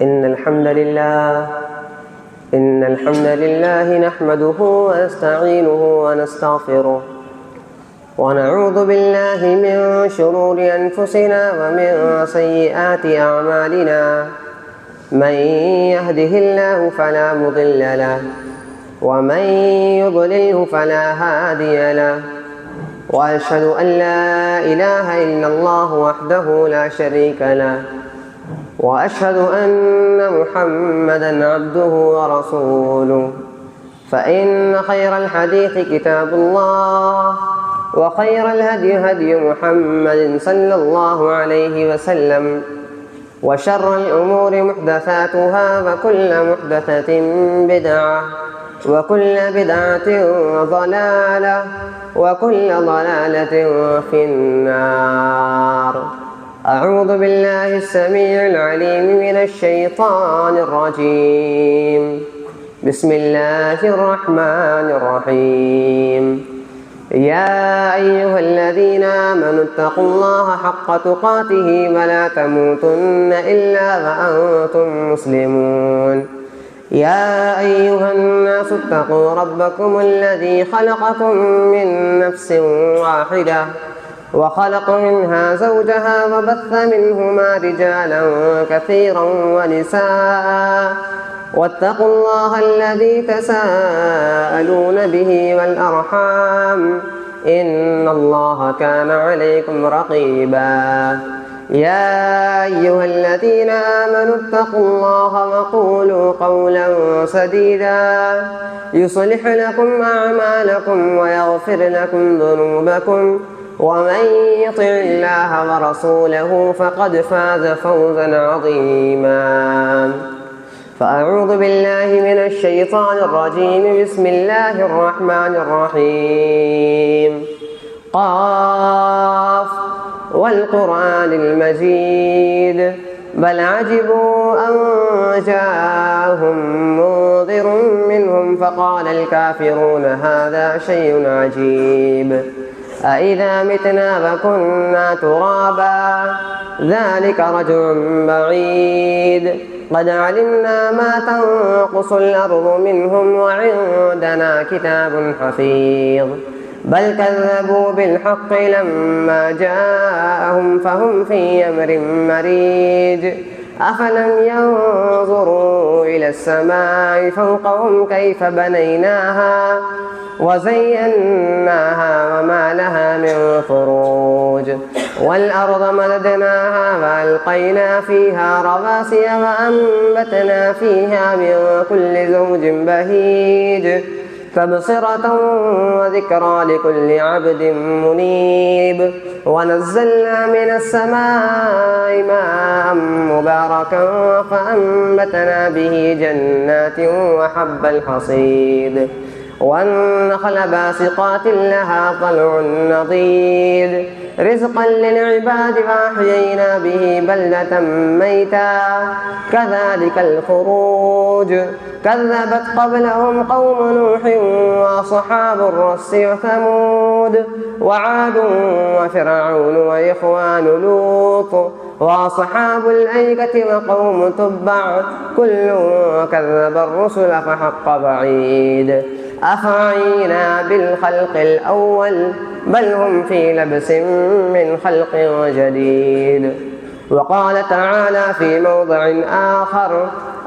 إن الحمد لله نحمده ونستعينه ونستغفره ونعوذ بالله من شرور أنفسنا ومن سيئات أعمالنا. من يهده الله فلا مضل له ومن يضلله فلا هادي له. وأشهد أن لا إله إلا الله وحده لا شريك له وأشهد أن محمدا عبده ورسوله. فإن خير الحديث كتاب الله وخير الهدي هدي محمد صلى الله عليه وسلم وشر الأمور محدثاتها وكل محدثة بدعة وكل بدعة ضلالة وكل ضلالة في النار. أعوذ بالله السميع العليم من الشيطان الرجيم. بسم الله الرحمن الرحيم. يا أيها الذين آمنوا اتقوا الله حق تقاته ولا تموتن إلا وأنتم مسلمون. يا أيها الناس اتقوا ربكم الذي خلقكم من نفس واحدة وخلق منها زوجها وبث منهما رجالا كثيرا ونساء واتقوا الله الذي تساءلون به والأرحام إن الله كان عليكم رقيبا. يا أيها الذين آمنوا اتقوا الله وقولوا قولا سديدا يصلح لكم أعمالكم ويغفر لكم ذنوبكم ومن يطع الله ورسوله فقد فاز فوزا عظيما. فأعوذ بالله من الشيطان الرجيم. بسم الله الرحمن الرحيم. قاف والقرآن المجيد بل عجبوا أن جاءهم منذر منهم فقال الكافرون هذا شيء عجيب. أإذا متنا وكنا ترابا ذلك رجع بعيد. قد علمنا ما تنقص الأرض منهم وعندنا كتاب حفيظ. بل كذبوا بالحق لما جاءهم فهم في أمر مريج. أفلم ينظروا إلى السماء فوقهم كيف بنيناها وزيناها وما لها من فروج. والأرض مددناها وألقينا فيها رواسي وأنبتنا فيها من كل زوج بهيج تبصرة وذكرى لكل عبد منيب. ونزلنا من السماء ماء مباركا فأنبتنا به جنات وحب الحصيد والنخل باسقات لها طلع نضيد رزقا للعباد وأحيينا به بلدة ميتا كذلك الخروج. كذبت قبلهم قوم نوح وأصحاب الرس وثمود وعاد وفرعون وإخوان لوط وأصحاب الأيكة وقوم تبع كل كذب الرسل فحق بعيد. أفعينا بالخلق الأول بل هم في لبس من خلق جديد. وقال تعالى في موضع آخر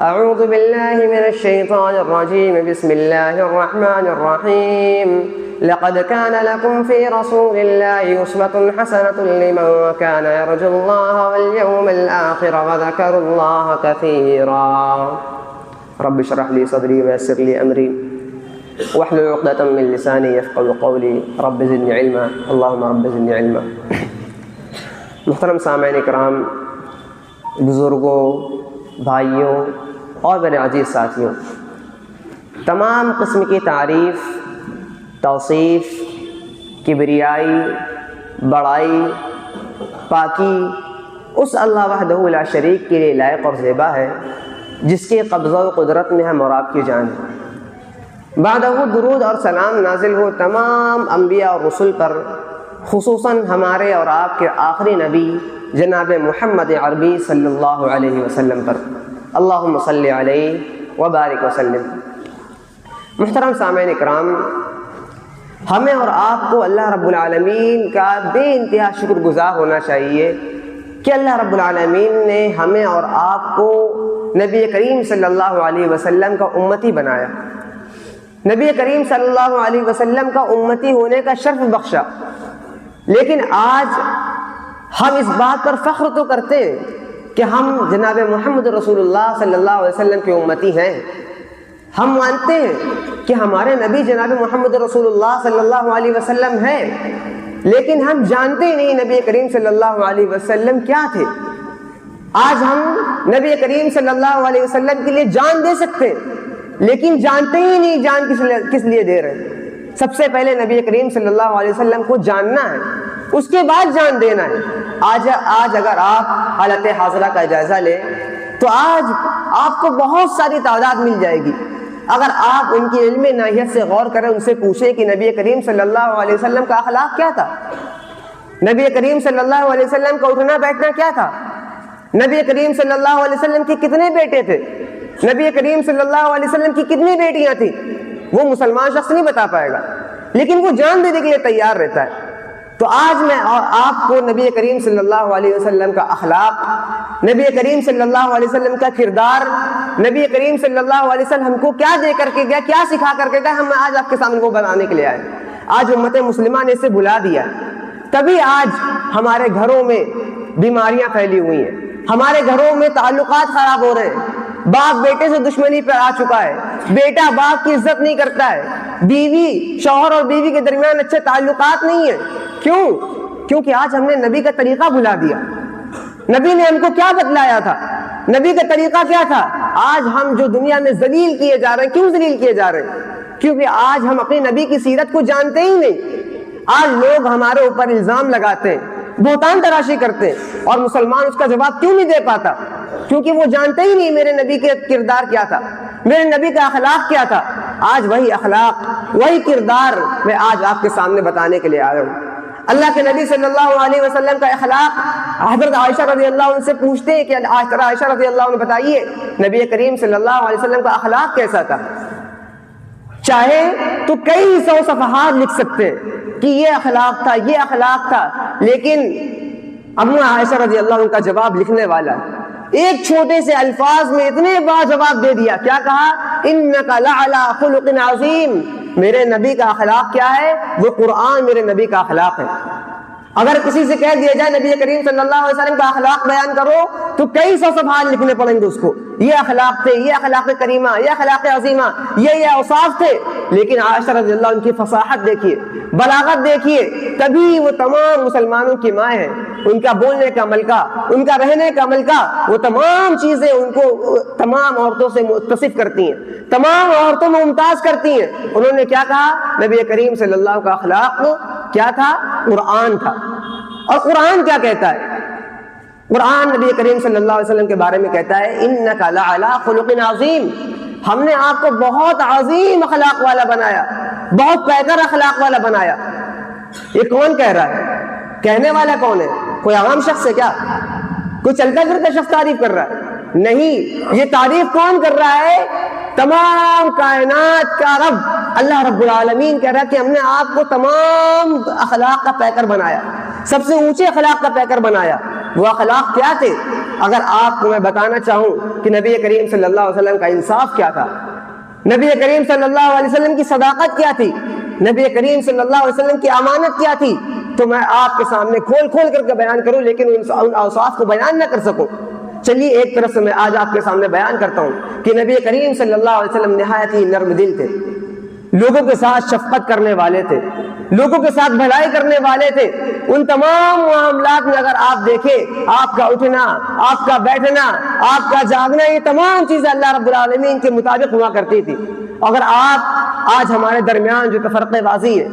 أعوذ بالله من الشيطان الرجيم. بسم الله الرحمن الرحيم. لقد كان لكم في رسول الله أسوة حسنة لمن كان يرجو الله واليوم الآخر وذكر الله كثيرا. رب اشرح لي صدري ويسر لي أمري واحلل عقدة من لساني يفقهوا قولي. رب زدني علما. اللهم رب زدني علما. محترم سامعین کرام، بزرگوں، بھائیوں اور میرے عزیز ساتھیوں، تمام قسم کی تعریف، توصیف، کبریائی، بڑائی، پاکی اس اللہ وحدہ لا شریک کے لیے لائق اور زیبا ہے جس کے قبضہ و قدرت میں ہم اور آپ کی جان ہے۔ بعدہ درود اور سلام نازل ہو تمام انبیاء اور رسل پر، خصوصاً ہمارے اور آپ کے آخری نبی جناب محمد عربی صلی اللہ علیہ وسلم پر۔ اللہم صلی علیہ وبارک وسلم۔ محترم سامعین اکرام، ہمیں اور آپ کو اللہ رب العالمین کا بے انتہا شکر گزار ہونا چاہیے کہ اللہ رب العالمین نے ہمیں اور آپ کو نبی کریم صلی اللہ علیہ وسلم کا امتی بنایا، نبی کریم صلی اللہ علیہ وسلم کا امتی ہونے کا شرف بخشا۔ لیکن آج ہم اس بات پر فخر تو کرتے ہیں کہ ہم جناب محمد رسول اللہ صلی اللہ علیہ وسلم کے امتی ہیں، ہم مانتے ہیں کہ ہمارے نبی جناب محمد رسول اللہ صلی اللہ علیہ وسلم ہیں، لیکن ہم جانتے ہی نہیں نبی کریم صلی اللہ علیہ وسلم کیا تھے۔ آج ہم نبی کریم صلی اللہ علیہ وسلم کے لیے جان دے سکتے ہیں، لیکن جانتے ہی نہیں جان کس لیے دے رہے ہیں۔ سب سے پہلے نبی کریم صلی اللہ علیہ وسلم کو جاننا ہے، اس کے بعد جان دینا ہے۔ آج اگر آپ حالت حاضرہ کا جائزہ لیں تو آج آپ کو بہت ساری تعداد مل جائے گی۔ اگر آپ ان کی علم ناحیت سے غور کریں، ان سے پوچھیں کہ نبی کریم صلی اللہ علیہ وسلم کا اخلاق کیا تھا، نبی کریم صلی اللہ علیہ وسلم کا اٹھنا بیٹھنا کیا تھا، نبی کریم صلی اللہ علیہ وسلم کے کتنے بیٹے تھے، نبی کریم صلی اللہ علیہ وسلم کی کتنی بیٹیاں تھیں، وہ مسلمان شخص نہیں بتا پائے گا، لیکن وہ جان دینے کے لیے تیار رہتا ہے۔ تو آج میں اور آپ کو نبی کریم صلی اللہ علیہ وسلم کا اخلاق، نبی کریم صلی اللہ علیہ وسلم کا کردار، نبی کریم صلی اللہ علیہ وسلم ہم کو کیا دے کر کے گیا، کیا سکھا کر کے گیا، ہم آج آپ کے سامنے وہ بنانے کے لیے آئے۔ آج امت مسلمہ نے اسے بھلا دیا، تبھی آج ہمارے گھروں میں بیماریاں پھیلی ہوئی ہیں، ہمارے گھروں میں تعلقات خراب ہو رہے ہیں، باپ بیٹے سے دشمنی پر آ چکا ہے، بیٹا باپ کی عزت نہیں کرتا ہے، بیوی شوہر اور بیوی کے درمیان اچھے تعلقات نہیں ہیں۔ کیوں؟ کیونکہ آج ہم نے نبی کا طریقہ بھلا دیا۔ نبی نے ہم کو کیا بتلایا تھا، نبی کا طریقہ کیا تھا؟ آج ہم جو دنیا میں ذلیل کیے جا رہے ہیں، کیوں ذلیل کیے جا رہے ہیں؟ کیونکہ آج ہم اپنی نبی کی سیرت کو جانتے ہی نہیں۔ آج لوگ ہمارے اوپر الزام لگاتے ہیں، بہتان تراشی کرتے ہیں، اور مسلمان اس کا جواب کیوں نہیں دے پاتا؟ کیونکہ وہ جانتے ہی نہیں میرے نبی کے کردار کیا تھا، میرے نبی کا اخلاق کیا تھا۔ آج وہی اخلاق، وہی کردار میں آج آپ کے سامنے بتانے کے لیے آیا ہوں۔ اللہ کے نبی صلی اللہ علیہ وسلم کا اخلاق حضرت عائشہ رضی اللہ عنہ سے پوچھتے ہیں کہ عائشہ رضی اللہ عنہ بتائیے نبی کریم صلی اللہ علیہ وسلم کا اخلاق کیسا تھا؟ چاہے تو کئی سو صفحات لکھ سکتے ہیں کہ یہ اخلاق تھا، یہ اخلاق تھا، لیکن ابو عائشہ رضی اللہ عنہ کا جواب لکھنے والا ایک چھوٹے سے الفاظ میں اتنے بار جواب دے دیا۔ کیا کہا؟ انک لعلی خلق عظیم۔ میرے نبی کا اخلاق کیا ہے؟ وہ قرآن میرے نبی کا اخلاق ہے۔ اگر کسی سے کہہ دیا جائے نبی کریم صلی اللہ علیہ وسلم کا اخلاق بیان کرو تو کئی سو صفحات لکھنے پڑیں گے اس کو، یہ اخلاق تھے، یہ اخلاق کریمہ، یہ اخلاق عظیمہ، یہ اوصاف تھے۔ لیکن عائشہ رضی اللہ عنہ کی فصاحت دیکھیے، بلاغت دیکھیے، تبھی وہ تمام مسلمانوں کی ماں ہے۔ ان کا بولنے کا ملکہ، ان کا رہنے کا ملکہ، وہ تمام چیزیں ان کو تمام عورتوں سے متصف کرتی ہیں، تمام عورتوں میں ممتاز کرتی ہیں۔ انہوں نے کیا کہا؟ نبی کریم صلی اللہ علیہ وسلم کا اخلاق کیا تھا؟ قرآن تھا۔ اور قرآن کیا کہتا ہے؟ قرآن نبی کریم صلی اللہ علیہ وسلم کے بارے میں کہتا ہے انک لعلی خلق عظیم۔ ہم نے آپ کو بہت عظیم اخلاق والا بنایا، بہت پیکر اخلاق والا بنایا۔ یہ کون کہہ رہا ہے؟ کہنے والا کون ہے؟ کوئی عوام شخص ہے کیا؟ کوئی چلتا پھرتا شخص تعریف کر رہا ہے؟ نہیں، یہ تعریف کون کر رہا ہے؟ تمام کائنات کا رب اللہ رب العالمین کہہ رہا ہے کہ ہم نے آپ کو تمام اخلاق کا پیکر بنایا، سب سے اونچے اخلاق کا پیکر بنایا۔ وہ اخلاق کیا تھے؟ اگر آپ کو میں بتانا چاہوں کہ نبی کریم صلی اللہ علیہ وسلم کا انصاف کیا تھا، نبی کریم صلی اللہ علیہ وسلم کی صداقت کیا تھی، نبی کریم صلی اللہ علیہ وسلم کی امانت کیا تھی، تو میں آپ کے سامنے کھول کھول کر کے بیان کروں، لیکن ان اوصاف کو بیان نہ کر سکوں۔ چلیے ایک طرف سے میں آج آپ کے سامنے بیان کرتا ہوں کہ نبی کریم صلی اللہ علیہ وسلم نہایت ہی نرم دل تھے، لوگوں کے ساتھ شفقت کرنے والے تھے، لوگوں کے ساتھ بھلائی کرنے والے تھے۔ ان تمام معاملات میں اگر آپ دیکھیں، آپ کا اٹھنا، آپ کا بیٹھنا، آپ کا جاگنا، یہ تمام چیزیں اللہ رب العالمین کے مطابق ہوا کرتی تھی۔ اگر آپ آج ہمارے درمیان جو تفرقے بازی ہے،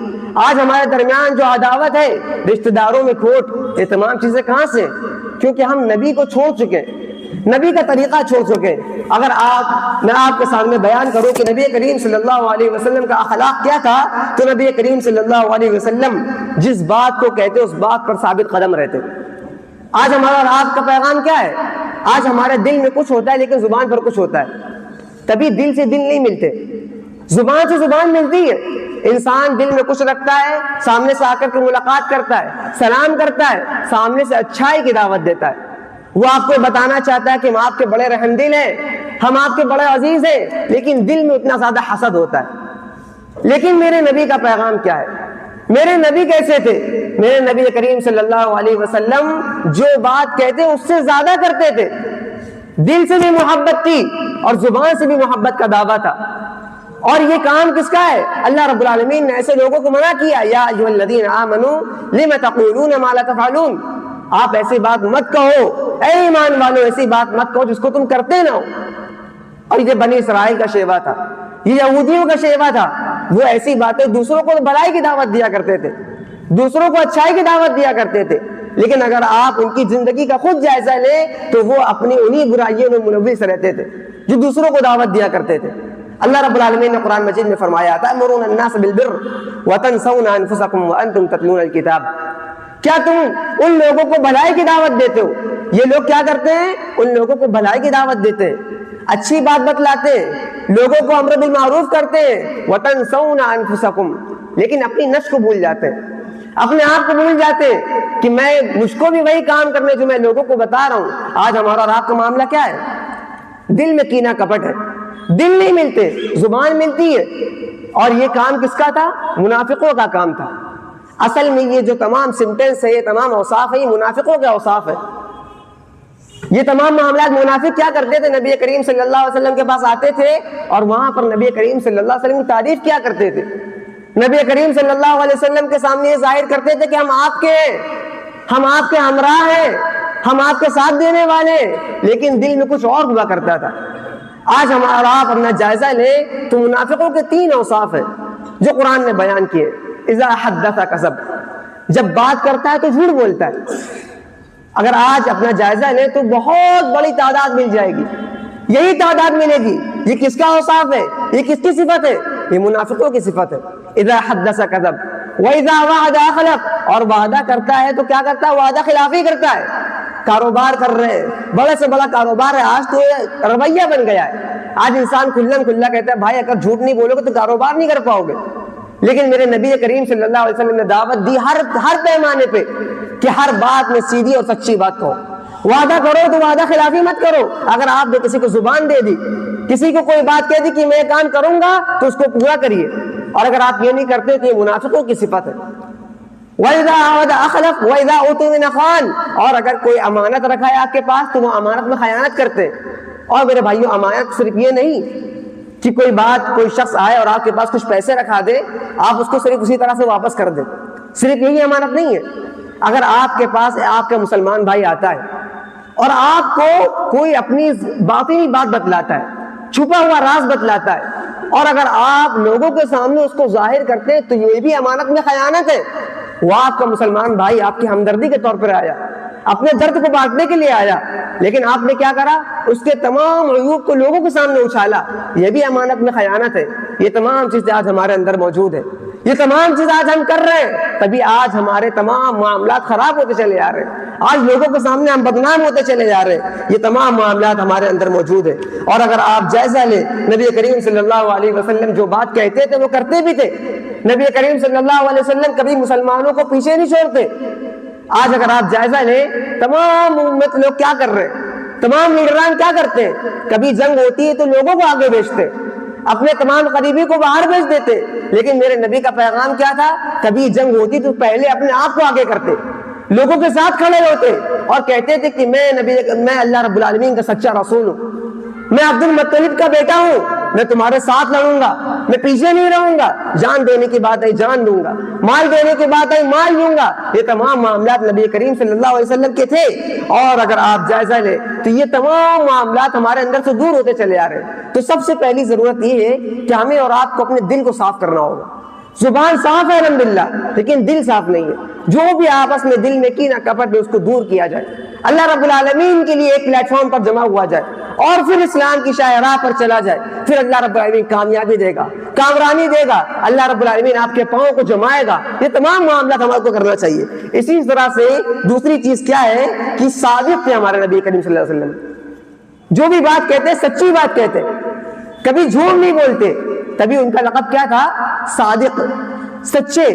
آج ہمارے درمیان جو عداوت ہے، رشتہ داروں میں کھوٹ، یہ تمام چیزیں کہاں سے؟ کیونکہ ہم نبی کو چھوڑ چکے ہیں، نبی کا طریقہ چھوڑ چکے۔ اگر میں آپ کے سامنے بیان کروں کہ نبی کریم صلی اللہ علیہ وسلم کا اخلاق کیا تھا، تو نبی کریم صلی اللہ علیہ وسلم جس بات کو کہتے اس بات پر ثابت قدم رہتے۔ آج ہمارا اور آپ کا پیغام کیا ہے؟ آج ہمارے دل میں کچھ ہوتا ہے لیکن زبان پر کچھ ہوتا ہے. تبھی دل سے دل نہیں ملتے, زبان سے زبان ملتی ہے. انسان دل میں کچھ رکھتا ہے, سامنے سے آ کر کے ملاقات کرتا ہے, سلام کرتا ہے, سامنے سے اچھائی کی دعوت دیتا ہے. وہ آپ کو بتانا چاہتا ہے کہ ہم آپ کے بڑے رحم دل ہیں, ہم آپ کے بڑے عزیز ہیں, لیکن دل میں اتنا زیادہ حسد ہوتا ہے. لیکن میرے نبی کا پیغام کیا ہے؟ میرے نبی کیسے تھے؟ میرے نبی کریم صلی اللہ علیہ وسلم جو بات کہتے اس سے زیادہ کرتے تھے. دل سے بھی محبت تھی اور زبان سے بھی محبت کا دعویٰ تھا. اور یہ کام کس کا ہے؟ اللہ رب العالمین نے ایسے لوگوں کو منع کیا, یا ایھا الذین آمنوا لم تقولون ما لا تفعلون. آپ ایسی بات مت کہو, اے ایمان والو ایسی بات مت کہو جس کو تم کرتے نہ ہو. اور یہ بنی اسرائیل کا شیوا تھا, یہ یہودیوں کا شیوا تھا. وہ ایسی باتیں دوسروں کو بھلائی کی دعوت دیا کرتے تھے, دوسروں کو اچھائی کی دعوت دیا کرتے تھے, لیکن اگر آپ ان کی زندگی کا خود جائزہ لیں تو وہ اپنی انہی برائیوں میں ملوث رہتے تھے جو دوسروں کو دعوت دیا کرتے تھے. اللہ رب العالمین نے قرآن مجید میں فرمایا, تأمرون الناس بالبر وتنسون انفسکم وانتم تتلون الکتاب. کیا تم ان لوگوں کو بھلائی کی دعوت دیتے ہو؟ یہ لوگ کیا کرتے ہیں؟ ان لوگوں کو بھلائی کی دعوت دیتے ہیں, اچھی بات بتلاتے ہیں, لوگوں کو امر بالمعروف کرتے ہیں. وتنسون انفسکم, لیکن اپنی نفس کو بھول جاتے ہیں, اپنے آپ کو بھول جاتے ہیں کہ مجھ کو بھی وہی کام کرنے جو میں لوگوں کو بتا رہا ہوں. آج ہمارا اور آپ کا معاملہ کیا ہے؟ دل میں کینہ کپٹ ہے, دل نہیں ملتے, زبان ملتی ہے. اور یہ کام کس کا تھا؟ منافقوں کا کام تھا. اصل میں یہ جو تمام سمٹنس ہے, یہ تمام اوصاف ہے, یہ منافقوں کے اوصاف ہے. یہ تمام معاملات منافق کیا کرتے تھے؟ نبی کریم صلی اللہ علیہ وسلم کے پاس آتے تھے اور وہاں پر نبی کریم صلی اللہ علیہ وسلم کی تعریف کیا کرتے تھے. نبی کریم صلی اللہ علیہ وسلم کے سامنے یہ ظاہر کرتے تھے کہ ہم آپ کے ہیں, ہم آپ کے ہمراہ ہیں, ہم آپ کے ساتھ دینے والے ہیں, لیکن دل میں کچھ اور ہوا کرتا تھا. آج ہمارا آپ اپنا جائزہ لیں تو منافقوں کے 3 اوصاف ہیں جو قرآن نے بیان کیے. اذا حدث کذب, جب بات کرتا ہے تو جھوٹ بولتا ہے. اگر آج اپنا جائزہ لیں تو بہت بڑی تعداد مل جائے گی, یہی تعداد ملے گی. یہ کس کا اوصاف ہے؟ یہ کس کی صفت ہے؟ یہ منافقوں کی صفت ہے. اذا حدث کذب واذا وعد اخلف, اور وعدہ کرتا ہے تو کیا کرتا ہے؟ وعدہ خلافی کرتا ہے. کاروبار کر رہے ہیں, بڑے سے بڑا کاروبار ہے, آج تو یہ رویہ بن گیا ہے. آج انسان کھلا کہتا ہے بھائی اگر جھوٹ نہیں بولو گے تو کاروبار نہیں کر پاؤ گے. لیکن میرے نبی کریم صلی اللہ علیہ وسلم نے دعوت دی ہر پیمانے پہ کہ ہر بات میں سیدھی اور سچی بات کہو. وعدہ کرو تو وعدہ خلافی مت کرو. اگر آپ نے کسی کو زبان دے دی, کسی کو کوئی بات کہہ دی کہ میں کام کروں گا تو اس کو پورا کریے, اور اگر آپ یہ نہیں کرتے تو یہ منافقوں کی صفت ہے. وَإِذَا عَوَدَ أَخْلَفَ وَإِذَا أُوتُمِنَ خَانَ, اور اگر کوئی امانت رکھا ہے آپ کے پاس تو وہ امانت میں خیانت کرتے ہیں. اور میرے بھائیو, امانت صرف یہ نہیں کہ کوئی بات, کوئی شخص آئے اور آپ کے پاس کچھ پیسے رکھا دے, آپ اس کو صرف اسی طرح سے واپس کر دیں, صرف یہی امانت نہیں ہے. اگر آپ کے پاس آپ کا مسلمان بھائی آتا ہے اور آپ کو کوئی اپنی باطنی بات بتلاتا ہے, چھپا ہوا راز بتلاتا ہے, اور اگر آپ لوگوں کے سامنے اس کو ظاہر کرتے ہیں تو یہ بھی امانت میں خیانت ہے. وہ آپ کا مسلمان بھائی آپ کی ہمدردی کے طور پر آیا, اپنے درد کو بانٹنے کے لیے آیا, لیکن آپ نے کیا کرا؟ اس کے تمام عیوب کو لوگوں کے سامنے اچھالا. یہ بھی امانت میں خیانت ہے. یہ تمام چیزیں آج ہمارے اندر موجود ہے, یہ تمام چیزیں آج ہم کر رہے ہیں, تبھی آج ہمارے تمام معاملات خراب ہوتے چلے جا رہے ہیں. آج لوگوں کے سامنے ہم بدنام ہوتے چلے جا رہے ہیں. یہ تمام معاملات ہمارے اندر موجود ہے. اور اگر آپ جائزہ لیں, نبی کریم صلی اللہ علیہ وسلم جو بات کہتے تھے وہ کرتے بھی تھے. نبی کریم صلی اللہ علیہ وسلم کبھی مسلمانوں کو پیچھے نہیں چھوڑتے. آج اگر آپ جائزہ لیں, تمام امت لوگ کیا کر رہے ہیں, تمام لیڈران کیا کرتے ہیں؟ کبھی جنگ ہوتی ہے تو لوگوں کو آگے بھیجتے, اپنے تمام قریبی کو باہر بھیج دیتے. لیکن میرے نبی کا پیغام کیا تھا؟ کبھی جنگ ہوتی تو پہلے اپنے آپ کو آگے کرتے, لوگوں کے ساتھ کھڑے ہوتے اور کہتے تھے کہ میں اللہ رب العالمین کا سچا رسول ہوں, میں عبد المطلب کا بیٹا ہوں, میں تمہارے ساتھ لڑوں گا, میں پیچھے نہیں رہوں گا, جان دینے کی بات ہے جان دوں گا, مال دینے کی بات ہے مال دوں گا. یہ تمام معاملات نبی کریم صلی اللہ علیہ وسلم کے تھے. اور اگر آپ جائزہ لیں تو یہ تمام معاملات ہمارے اندر سے دور ہوتے چلے آ رہے ہیں. تو سب سے پہلی ضرورت یہ ہے کہ ہمیں اور آپ کو اپنے دل کو صاف کرنا ہوگا. زبان صاف ہے الحمدللہ, لیکن دل صاف نہیں ہے. جو بھی آپس میں دل میں کینہ کپٹ ہے اس کو دور کیا جائے, اللہ رب العالمین کے لیے ایک پلیٹ فارم پر جمع ہوا جائے, اور پھر اسلام کی شاہراہ پر چلا جائے. پھر اللہ رب العالمین کامیابی دے گا, کامرانی دے گا, اللہ رب العالمین آپ کے پاؤں کو جمائے گا. یہ تمام معاملات ہمارے کو کرنا چاہیے. اسی طرح سے دوسری چیز کیا ہے کہ صادق تھے ہمارے نبی کریم صلی اللہ علیہ وسلم. جو بھی بات کہتے سچی بات کہتے, کبھی جھوٹ نہیں بولتے. تبھی ان کا لقب کیا تھا؟ صادق, سچے,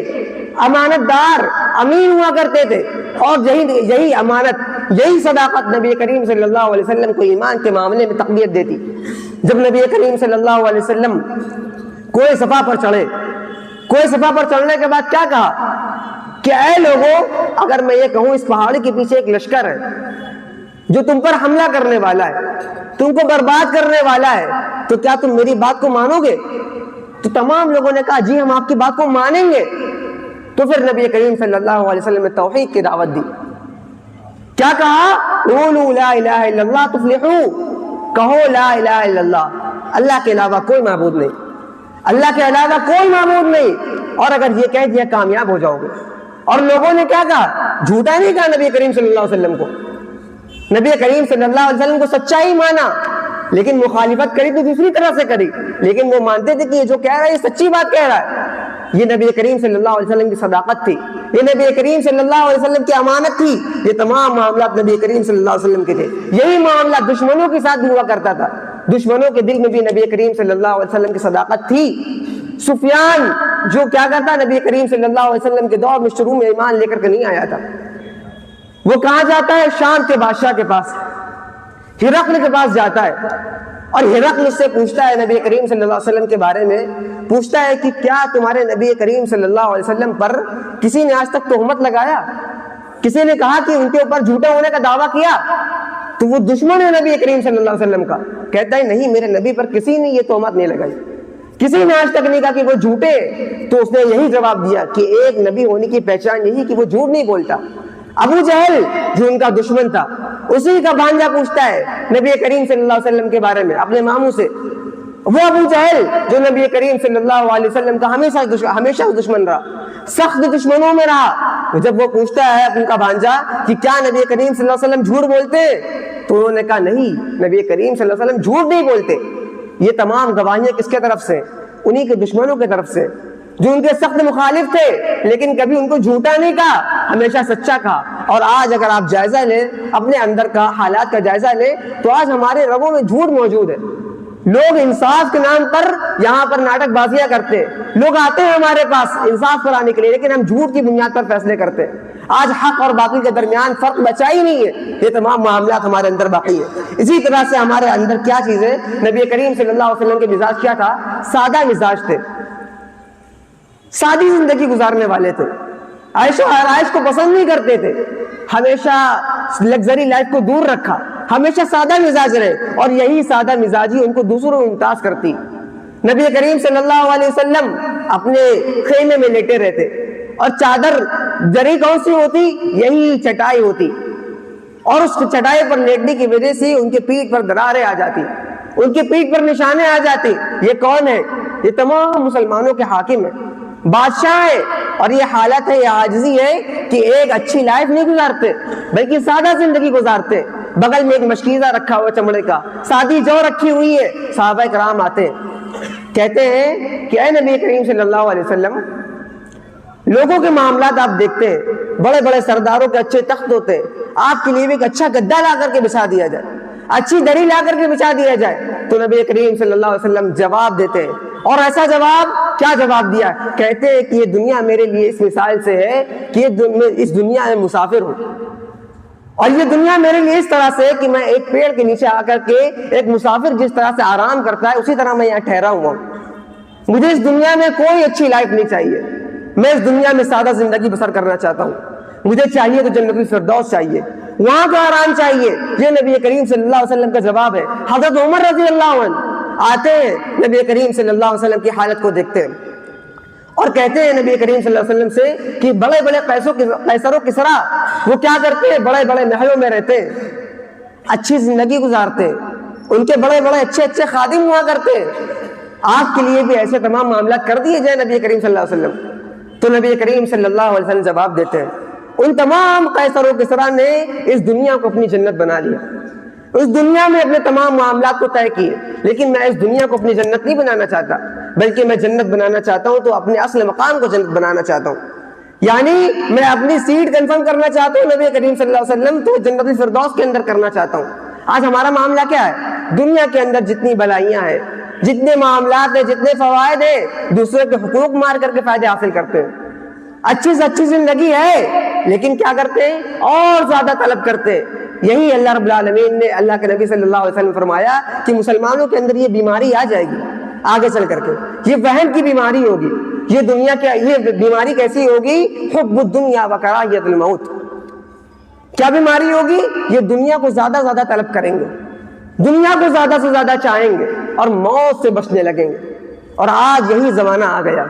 امانت دار, امین ہوا کرتے تھے. اور یہی امانت, یہی صداقت نبی کریم صلی اللہ علیہ وسلم کو ایمان کے معاملے میں تقویت دیتی. جب نبی کریم صلی اللہ علیہ وسلم کوئی صفا پر چڑھے, کوئی صفا پر چڑھنے کے بعد کیا کہا کہ اے لوگوں, اگر میں یہ کہوں اس پہاڑی کے پیچھے ایک لشکر ہے جو تم پر حملہ کرنے والا ہے, تم کو برباد کرنے والا ہے, تو کیا تم میری بات کو مانو گے؟ تو تمام لوگوں نے کہا جی ہم آپ کی بات کو مانیں گے. تو پھر نبی کریم صلی اللہ علیہ وسلم نے توحید کی دعوت دی. کیا کہا؟ قولوا لا الہ الا اللہ تفلحوا, کہو لا الہ الا اللہ, اللہ کے علاوہ کوئی معبود نہیں, اللہ کے علاوہ کوئی معبود نہیں, اور اگر یہ کہہ دیا کامیاب ہو جاؤ گے. اور لوگوں نے کیا کہا؟ جھوٹا نہیں کہا نبی کریم صلی اللہ علیہ وسلم کو, نبی کریم صلی اللہ علیہ وسلم کو سچائی مانا, لیکن مخالفت کری تو دوسری طرح سے کری. لیکن وہ مانتے تھے کہ یہ جو کہہ رہا ہے یہ سچی بات کہہ رہا ہے. یہ نبی کریم صلی اللہ علیہ وسلم کی صداقت تھی, یہ نبی کریم صلی اللہ علیہ وسلم کی امانت تھی. یہ تمام معاملات نبی کریم صلی اللہ علیہ وسلم کے تھے. یہی معاملہ دشمنوں کے ساتھ بھی ہوا کرتا تھا. دشمنوں کے دل میں بھی نبی کریم صلی اللہ علیہ وسلم کی صداقت تھی. سفیان جو کیا کرتا, نبی کریم صلی اللہ علیہ وسلم کے دور میں شروع میں ایمان لے کر کے نہیں آیا تھا, وہ کہاں جاتا ہے؟ شام کے بادشاہ کے پاس, ہرقل کے پاس جاتا ہے. اور ہرقل اس سے پوچھتا ہے نبی کریم صلی اللہ علیہ وسلم کے بارے میں, پوچھتا ہے کہ کیا تمہارے نبی کریم صلی اللہ علیہ وسلم پر کسی نے آج تک تہمت لگایا؟ کسی نے کہا کہ ان کے اوپر جھوٹا ہونے کا دعویٰ کیا؟ تو وہ دشمن ہے نبی کریم صلی اللہ علیہ وسلم کا, کہتا ہے نہیں, میرے نبی پر کسی نے یہ تہمت نہیں لگائی, کسی نے آج تک نہیں کہا کہ وہ جھوٹے. تو اس نے یہی جواب دیا کہ ایک نبی ہونے کی پہچان یہی کہ وہ جھوٹ نہیں بولتا. ابو جہل جو ان کا دشمن تھا, اسی کا بھانجا پوچھتا ہے نبی کریم صلی اللہ علیہ وسلم کے بارے میں اپنے ماموں سے. وہ ابو جہل جو نبی کریم صلی اللہ علیہ وسلم کا ہمیشہ دشمن رہا, سخت دشمنوں میں رہا. جب وہ پوچھتا ہے ان کا بھانجا کہ کیا نبی کریم صلی اللہ علیہ وسلم جھوٹ بولتے, تو انہوں نے کہا نہیں, نبی کریم صلی اللہ علیہ وسلم جھوٹ نہیں بولتے. یہ تمام گواہیاں کس کے طرف سے؟ انہی کے دشمنوں کے طرف سے, جو ان کے سخت مخالف تھے, لیکن کبھی ان کو جھوٹا نہیں کہا, ہمیشہ سچا کہا. اور آج اگر آپ جائزہ لیں, اپنے اندر کا حالات کا جائزہ لیں, تو آج ہمارے رگوں میں جھوٹ موجود ہے. لوگ انصاف کے نام پر یہاں پر ناٹک بازیاں کرتے ہیں. لوگ آتے ہیں ہمارے پاس انصاف پر آنے کے لیے, لیکن ہم جھوٹ کی بنیاد پر فیصلے کرتے ہیں. آج حق اور باطل کے درمیان فرق بچا ہی نہیں ہے. یہ تمام معاملات ہمارے اندر باقی ہے. اسی طرح سے ہمارے اندر کیا چیز ہے؟ نبی کریم صلی اللہ علیہ وسلم کے مزاج کیا تھا؟ سادہ مزاج تھے, سادی زندگی گزارنے والے تھے, عیش و آرائش کو پسند نہیں کرتے تھے, ہمیشہ لگژری لائف کو دور رکھا, ہمیشہ سادہ مزاج رہے. اور یہی سادہ مزاجی ان کو دوسروں میں ممتاز کرتی. نبی کریم صلی اللہ علیہ وسلم اپنے خیمے میں لیٹے رہتے, اور چادر جری کون سی ہوتی؟ یہی چٹائی ہوتی. اور اس چٹائی پر لیٹنے کی وجہ سے ان کے پیٹھ پر دراریں آ جاتی, ان کے پیٹھ پر نشانے آ جاتے. یہ کون ہے؟ یہ تمام مسلمانوں کے حاکم ہیں, بادشاہ ہے. اور یہ حالت ہے, یہ عاجزی ہے کہ ایک اچھی لائف نہیں گزارتے, بلکہ سادہ زندگی گزارتے. بغل میں ایک مشکیزہ رکھا ہوا چمڑے کا, سادی جو رکھی ہوئی ہے. صحابہ کرام آتے ہیں, کہتے ہیں کہ اے نبی کریم صلی اللہ علیہ وسلم, لوگوں کے معاملات آپ دیکھتے ہیں, بڑے بڑے سرداروں کے اچھے تخت ہوتے ہیں, آپ کے لیے ایک اچھا گدا لا کر کے بچھا دیا جائے, اچھی دری لا کر کے بچھا دیا جائے. تو نبی کریم صلی اللہ علیہ وسلم جواب دیتے ہیں, اور ایسا جواب, کیا جواب دیا؟ کہتے ہیں کہ یہ دنیا میرے لیے اس مثال سے ہے کہ اس دنیا میں مسافر ہوں, اور یہ دنیا میرے لیے اس طرح سے ہے کہ میں ایک پیڑ کے نیچے آ کر کے ایک مسافر جس طرح سے آرام کرتا ہے, اسی طرح میں یہاں ٹھہرا ہوا ہوں. مجھے اس دنیا میں کوئی اچھی لائف نہیں چاہیے, میں اس دنیا میں سادہ زندگی بسر کرنا چاہتا ہوں. مجھے چاہیے تو جنت الفردوس چاہیے, وہاں کا آرام چاہیے. یہ نبی کریم صلی اللہ علیہ وسلم کا جواب ہے. حضرت عمر رضی اللہ عنہ آتے ہیں, نبی کریم صلی اللہ علیہ وسلم کی حالت کو دیکھتے ہیں, اور کہتے ہیں نبی کریم صلی اللہ علیہ وسلم سے کہ بڑے بڑے قیصر و کسریٰ وہ کیا کرتے ہیں؟ بڑے بڑے محلوں میں رہتے ہیں, اچھی زندگی گزارتے ہیں, ان کے بڑے بڑے اچھے اچھے خادم ہوا کرتے ہیں. آپ کے لیے بھی ایسے تمام معاملات کر دیے جائے نبی کریم صلی اللہ علیہ وسلم. تو نبی کریم صلی اللہ علیہ وسلم جواب دیتے ہیں, ان تمام قیصر و کسریٰ نے اس دنیا کو اپنی جنت بنا لیا, اس دنیا میں اپنے تمام معاملات کو طے کیے, لیکن میں اس دنیا کو اپنی جنت نہیں بنانا چاہتا, بلکہ میں جنت بنانا چاہتا ہوں تو اپنے اصل مقام کو جنت بنانا چاہتا ہوں. یعنی میں اپنی سیٹ کنفرم کرنا چاہتا ہوں نبی کریم صلی اللہ علیہ وسلم تو جنت الفردوس کے اندر کرنا چاہتا ہوں. آج ہمارا معاملہ کیا ہے؟ دنیا کے اندر جتنی بلائیاں ہیں، جتنے معاملات ہیں، جتنے فوائد ہیں، دوسرے کے حقوق مار کر کے فائدے حاصل کرتے ہیں۔ اچھی سے اچھی زندگی ہے لیکن کیا کرتے ہیں؟ اور زیادہ طلب کرتے ہیں۔ یہی اللہ رب العالمین نے، اللہ کے نبی صلی اللہ علیہ وسلم فرمایا کہ مسلمانوں کے اندر یہ بیماری آ جائے گی آگے چل کر کے، یہ وہن کی بیماری ہوگی۔ یہ دنیا کیا، یہ بیماری کیسی ہوگی؟ حب الدنیا و کراہیت الموت۔ کیا بیماری ہوگی؟ یہ دنیا کو زیادہ زیادہ طلب کریں گے، دنیا کو زیادہ سے زیادہ چاہیں گے اور موت سے بچنے لگیں گے۔ اور آج یہی زمانہ آ گیا،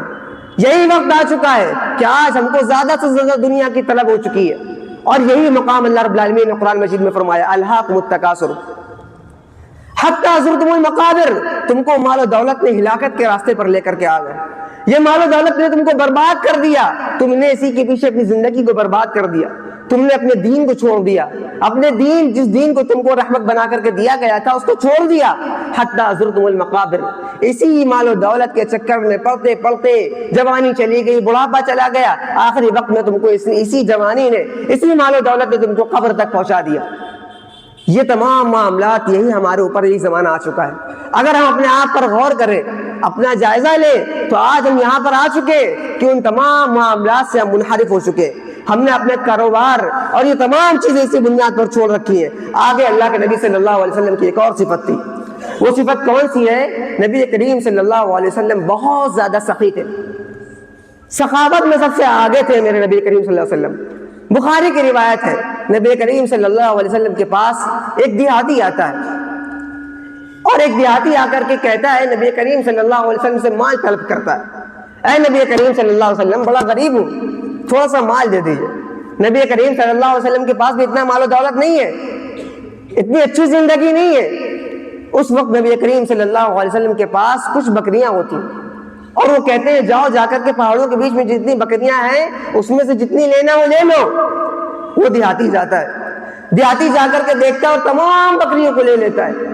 یہی وقت آ چکا ہے کہ آج ہم کو زیادہ سے زیادہ دنیا کی طلب ہو چکی ہے۔ اور یہی مقام اللہ رب العالمین نے قرآن مجید میں فرمایا، الہاکم التکاثر حتی زرتم المقابر۔ تم کو مال و دولت نے ہلاکت کے راستے پر لے کر کے آ گئے، یہ مال و دولت نے تم کو برباد کر دیا، تم نے اسی کے پیچھے اپنی زندگی کو برباد کر دیا، تم نے اپنے دین کو چھوڑ دیا، اپنے دین، جس دین کو تم کو رحمت بنا کر کے دیا گیا تھا، اس کو چھوڑ دیا۔ حتی زرتم المقابر، اسی مال و دولت کے چکر میں پڑھتے پڑھتے جوانی چلی گئی، بڑھاپا چلا گیا، آخری وقت میں تم کو اسی جوانی نے، اسی مال و دولت نے تم کو قبر تک پہنچا دیا۔ یہ تمام معاملات، یہی ہمارے اوپر یہی زمانہ آ چکا ہے۔ اگر ہم اپنے آپ پر غور کریں، اپنا جائزہ لیں، تو آج ہم یہاں پر آ چکے کہ ان تمام معاملات سے ہم منحرف ہو چکے۔ ہم نے اپنے کاروبار اور یہ تمام چیزیں اسی بنیاد پر چھوڑ رکھی ہیں۔ آگے اللہ کے نبی صلی اللہ علیہ وسلم کی ایک اور صفت تھی، وہ صفت کون سی ہے؟ نبی کریم صلی اللہ علیہ وسلم بہت زیادہ سخی تھے، سخاوت میں سب سے آگے تھے میرے نبی کریم صلی اللہ علیہ وسلم۔ بخاری کی روایت ہے، نبی کریم صلی اللہ علیہ وسلم کے پاس ایک دیہاتی آتا ہے، اور ایک دیہاتی آ کر کے کہتا ہے، نبی کریم صلی اللہ علیہ وسلم سے مال طلب کرتا ہے، اے نبی کریم صلی اللہ علیہ وسلم، بڑا غریب ہوں، تھوڑا سا مال دے دیجئے۔ نبی کریم صلی اللہ علیہ وسلم کے پاس بھی اتنا مال و دولت نہیں ہے، اتنی اچھی زندگی نہیں ہے۔ اس وقت نبی کریم صلی اللہ علیہ وسلم کے پاس کچھ بکریاں ہوتی اور وہ کہتے ہیں، جاؤ جا کر کے پہاڑوں کے بیچ میں جتنی بکریاں ہیں اس میں سے جتنی لینا وہ لے لو۔ وہ دیہاتی جاتا ہے، دیہاتی جا کر کے دیکھتا ہے اور تمام بکریوں کو لے لیتا ہے،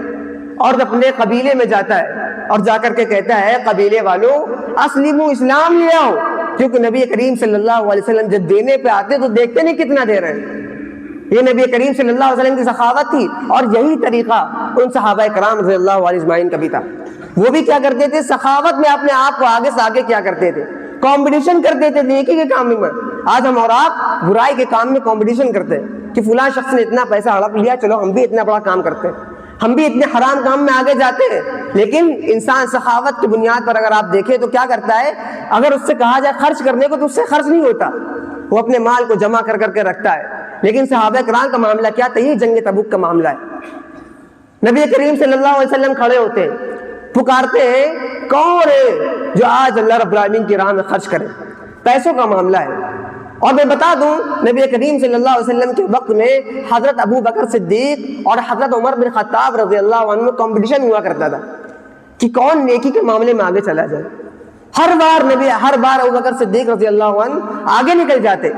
اور اپنے قبیلے میں جاتا ہے اور جا کر کے کہتا ہے، قبیلے والوں اسلموا، اسلام لے آؤ، کیونکہ نبی کریم صلی اللہ علیہ وسلم جب دینے پہ آتے تو دیکھتے نہیں کتنا دے رہے ہیں۔ یہ نبی کریم صلی اللہ علیہ وسلم کی سخاوت تھی، اور یہی طریقہ ان صحابہ کرام رضی اللہ علیہ اجمعین کا بھی تھا۔ وہ بھی کیا کرتے تھے؟ سخاوت میں اپنے آپ کو آگے سے آگے کیا کرتے تھے؟ کمپٹیشن کرتے تھے نیکی کے کام میں۔ آج ہم اور آپ برائی کے کام میں کمپٹیشن کرتے ہیں کہ فلاں شخص نے اتنا پیسہ ہڑپ لیا، چلو ہم بھی اتنا بڑا کام کرتے ہیں، ہم بھی اتنے حرام کام میں آگے جاتے ہیں۔ لیکن انسان سخاوت کی بنیاد پر اگر آپ دیکھیں تو کیا کرتا ہے؟ اگر اس سے کہا جائے خرچ کرنے کو تو اس سے خرچ نہیں ہوتا، وہ اپنے مال کو جمع کر کر کے رکھتا ہے۔ لیکن صحابہ کرام کا معاملہ کیا تھا؟ یہ جنگ تبوک کا معاملہ ہے۔ نبی کریم صلی اللہ علیہ وسلم کھڑے ہوتے ہیں، پکارتے ہیں، کون ہے جو آج اللہ رب العالمین کی راہ میں خرچ کرے؟ پیسوں کا معاملہ ہے۔ اور میں بتا دوں، نبی کریم صلی اللہ علیہ وسلم کے وقت میں حضرت ابو بکر صدیق اور حضرت عمر بن خطاب رضی اللہ عنہ میں کمپٹیشن ہوا کرتا تھا کہ کون نیکی کے معاملے میں آگے چلا جائے۔ ہر بار ابو بکر صدیق رضی اللہ عنہ آگے نکل جاتے،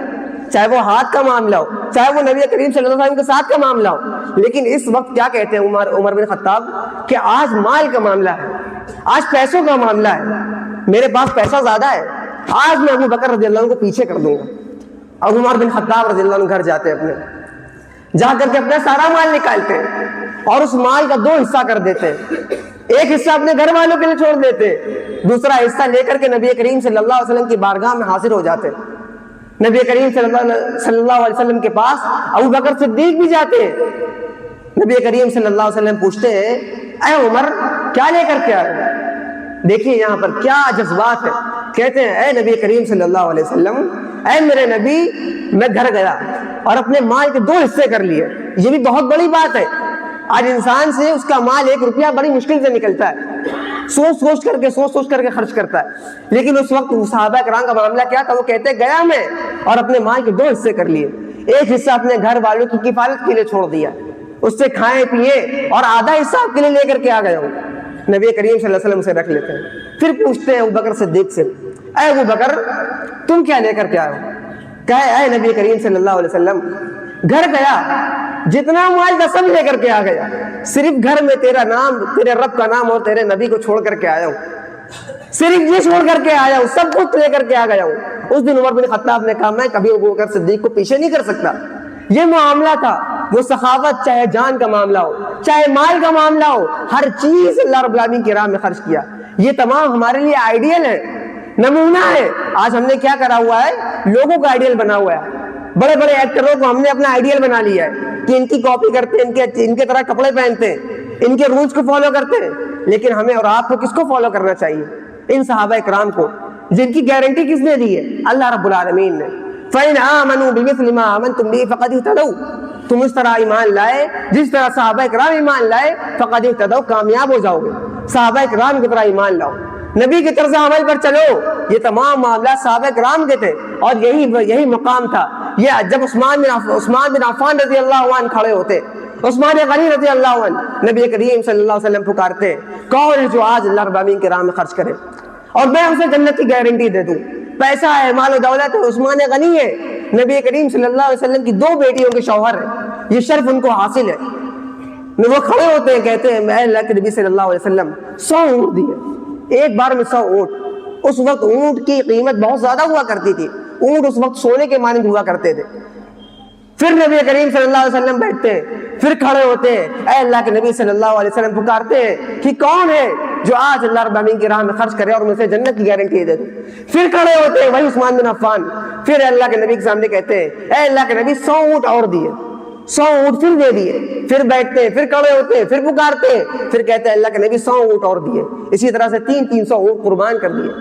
چاہے وہ ہاتھ کا معاملہ ہو، چاہے وہ نبی کریم صلی اللہ علیہ وسلم کے ساتھ کا معاملہ ہو۔ لیکن اس وقت کیا کہتے ہیں عمر بن خطاب کہ آج مال کا معاملہ ہے، آج پیسوں کا معاملہ ہے، میرے پاس پیسہ زیادہ ہے، آج میں ابو بکر رضی اللہ عنہ کو پیچھے کر دوں گا۔ اور عمر بن خطاب رضی اللہ عنہ گھر جاتے ہیں، اپنے جا کر کے اپنا سارا مال نکالتے ہیں اور اس مال کا 2 حصہ کر دیتے ہیں۔ ایک حصہ اپنے گھر والوں کے لیے چھوڑ دیتے ہیں، دوسرا حصہ لے کر کے نبی کریم صلی اللہ علیہ وسلم کی بارگاہ میں حاضر ہو جاتے ہیں۔ نبی کریم صلی اللہ علیہ وسلم کے پاس ابو بکر صدیق بھی جاتے ہیں۔ نبی کریم صلی اللہ علیہ وسلم پوچھتے ہیں، اے عمر کیا لے کر کے آئے؟ دیکھیے یہاں پر کیا جذبات ہے۔ کہتے ہیں، اے نبی کریم صلی اللہ علیہ وسلم، اے میرے نبی، میں گھر گیا اور اپنے مال کے 2 حصے کر لیے۔ یہ بھی بہت بڑی بات ہے۔ آج انسان سے اس کا مال 1 روپیہ بڑی مشکل سے نکلتا ہے، سوچ سوچ کر کے خرچ کرتا ہے۔ لیکن اس وقت صحابہ کرام کا معاملہ کیا تھا؟ وہ کہتے گیا میں اور اپنے مال کے 2 حصے کر لیے، ایک حصہ اپنے گھر والوں کی کفالت کے لیے چھوڑ دیا، اس سے کھائے پیے، اور آدھا حصہ آپ کے لیے لے کر کے آ گیا ہوں۔ نبی کریم صلی اللہ علیہ وسلم سے رکھ لیتے ہیں۔ پھر پوچھتے ہیں ابو بکر صدیق سے، اے ابو بکر تم کیا لے کر کے آئے ہو؟ کہے، اے نبی کریم صلی اللہ علیہ وسلم، گھر گیا، جتنا مال تھا سب لے کر کے آ گیا، صرف گھر میں تیرا نام، تیرے رب کا نام اور تیرے نبی کو چھوڑ کر کے آیا ہوں، صرف یہ چھوڑ کر کے آیا ہوں، سب کچھ لے کر کے آ گیا ہوں۔ اس دن عمر بن خطاب نے کہا، میں کبھی ابو بکر صدیق کو پیچھے نہیں کر سکتا۔ یہ معاملہ تھا وہ سخاوت چاہے جان کا معاملہ ہو, چاہے مال کا معاملہ ہو, ہر چیز اللہ رب العالمین کی راہ میں خرچ کیا. یہ تمام ہمارے لیے آئیڈیل ہے, نمونہ ہے. آج ہم نے کیا کرا ہوا ہے, لوگوں کا آئیڈیل بنا ہوا ہے. بڑے بڑے ایکٹروں کو ہم نے اپنا آئیڈیل بنا لیا ہے کہ ان کی کاپی کرتے ہیں, ان کے طرح کپڑے پہنتے ہیں, ان کے رولز کو فالو کرتے ہیں. لیکن ہمیں اور آپ کو کس کو فالو کرنا چاہیے؟ ان صحابہ اکرام کو, جن کی گارنٹی کس نے دی ہے؟ اللہ رب العالمین نے. فَإِنْ آمَنُوا بِمِثْلِ مَا آمَنْتُمْ بِهِ فَقَدِ اهْتَدَوْا, تم اس طرح ایمان لائے جس طرح صحابہ اکرام ایمان لائے, فقد اہتدوا, کامیاب ہو جاؤ گے. صحابہ اکرام کی طرح ایمان لاؤ, نبی کے طرز عمل پر چلو. یہ تمام معاملات صحابہ اکرام کے تھے, اور یہی مقام تھا. یہ جب عثمان بن عفان رضی اللہ عنہ کھڑے ہوتے, عثمان غنی رضی اللہ عنہ, نبی کریم صلی اللہ علیہ وسلم پکارتے, کون ہے جو آج اللہ رب العالمین کے راہ میں خرچ کرے اور میں اسے جنت کی گارنٹی دے دوں؟ پیسہ ہے, مال و دولت ہے, عثمان غنی ہے, نبی کریم صلی اللہ علیہ وسلم کی 2 بیٹیوں کے شوہر ہیں, یہ شرف ان کو حاصل ہے. وہ کھڑے ہوتے ہیں, کہتے ہیں میں اللہ کے نبی صلی اللہ علیہ وسلم 100 اونٹ دیے, ایک بار میں 100 اونٹ. اس وقت اونٹ کی قیمت بہت زیادہ ہوا کرتی تھی, اونٹ اس وقت سونے کے مانند ہوا کرتے تھے. پھر نبی کریم صلی اللہ علیہ وسلم بیٹھتے ہیں, پھر کھڑے ہوتے ہیں, اے اللہ کے نبی صلی اللہ علیہ وسلم پکارتے ہیں کہ کون ہے جو آج اللہ رب العالمین کی راہ میں خرچ کرے اور مجھے جنت کی گارنٹی دے دے. پھر کھڑے ہوتے ہیں وہی عثمان بن عفان, پھر اللہ کے نبی کے سامنے کہتے ہیں, اے اللہ کے نبی 100 اونٹ اور دیے, 100 اونٹ پھر دے دیے. پھر بیٹھتے ہیں, پھر کھڑے ہوتے ہیں, پھر پکارتے ہیں, پھر کہتے ہیں اللہ کے نبی 100 اونٹ اور دیے. اسی طرح سے 300 اونٹ قربان کر دیے.